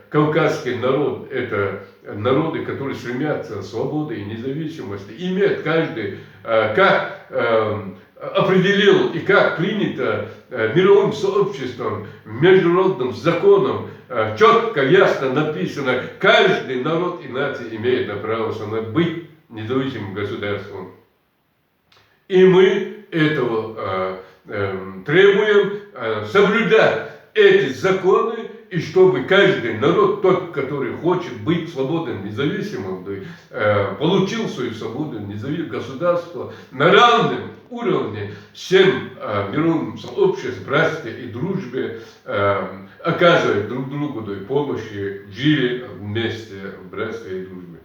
Кавказский народ – это народы, которые стремятся к свободе и независимости. Имеет каждый, как определил и как принято мировым сообществом, международным законом, четко, ясно написано, каждый народ и нация имеет право быть независимым государством. И мы этого требуем, соблюдать эти законы, и чтобы каждый народ, тот, который хочет быть свободным, независимым, получил свою свободу, независимое государство на равном уровне всем мировым сообществом, братстве и дружбе, оказывать друг другу помощи, жили вместе в братстве и дружбе.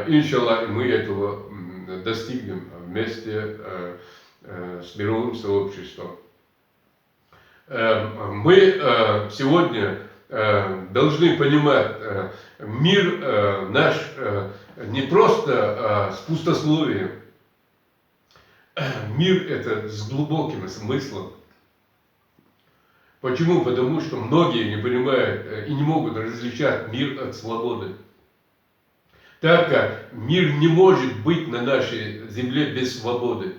Иншаллах, мы этого достигнем вместе с мировым сообществом. Мы сегодня должны понимать, мир наш не просто с пустословием. Мир это с глубоким смыслом. Почему? Потому что многие не понимают и не могут различать мир от свободы. Так как мир не может быть на нашей земле без свободы.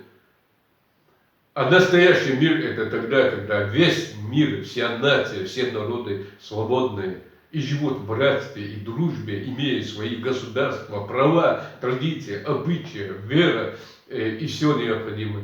А настоящий мир это тогда, когда весь мир, вся нация, все народы свободные и живут в братстве и дружбе, имея свои государства, права, традиции, обычаи, вера и все необходимое.